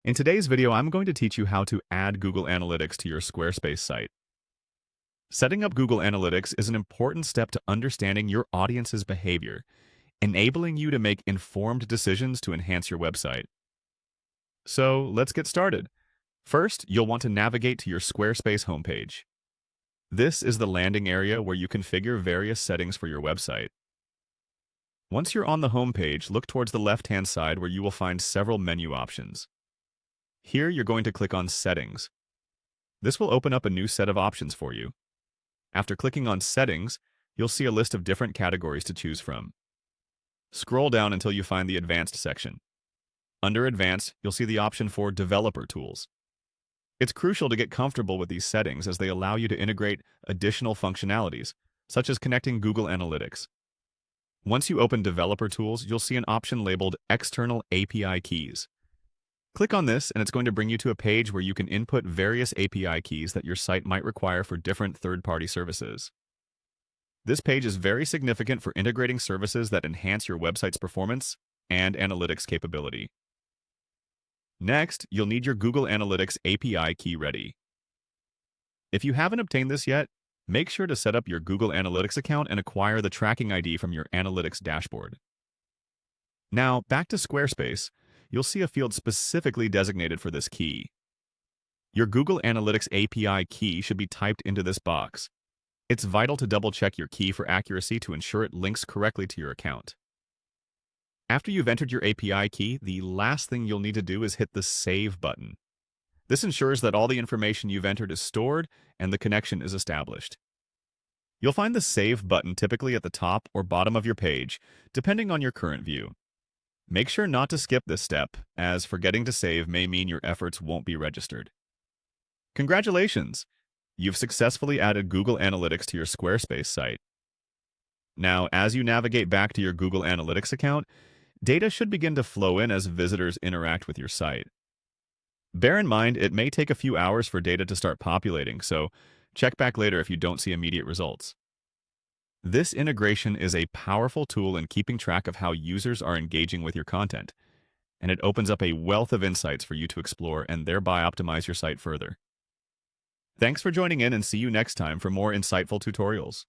In today's video, I'm going to teach you how to add Google Analytics to your Squarespace site. Setting up Google Analytics is an important step to understanding your audience's behavior, enabling you to make informed decisions to enhance your website. So let's get started. First, you'll want to navigate to your Squarespace homepage. This is the landing area where you configure various settings for your website. Once you're on the homepage, look towards the left-hand side where you will find several menu options. Here, you're going to click on Settings. This will open up a new set of options for you. After clicking on Settings, you'll see a list of different categories to choose from. Scroll down until you find the Advanced section. Under Advanced, you'll see the option for Developer Tools. It's crucial to get comfortable with these settings as they allow you to integrate additional functionalities, such as connecting Google Analytics. Once you open Developer Tools, you'll see an option labeled External API Keys. Click on this and it's going to bring you to a page where you can input various API keys that your site might require for different third-party services. This page is very significant for integrating services that enhance your website's performance and analytics capability. Next, you'll need your Google Analytics API key ready. If you haven't obtained this yet, make sure to set up your Google Analytics account and acquire the tracking ID from your Analytics dashboard. Now, back to Squarespace. You'll see a field specifically designated for this key. Your Google Analytics API key should be typed into this box. It's vital to double-check your key for accuracy to ensure it links correctly to your account. After you've entered your API key, the last thing you'll need to do is hit the Save button. This ensures that all the information you've entered is stored and the connection is established. You'll find the Save button typically at the top or bottom of your page, depending on your current view. Make sure not to skip this step, as forgetting to save may mean your efforts won't be registered. Congratulations! You've successfully added Google Analytics to your Squarespace site. Now, as you navigate back to your Google Analytics account, data should begin to flow in as visitors interact with your site. Bear in mind, it may take a few hours for data to start populating, so check back later if you don't see immediate results. This integration is a powerful tool in keeping track of how users are engaging with your content, and it opens up a wealth of insights for you to explore and thereby optimize your site further. Thanks for joining in and see you next time for more insightful tutorials.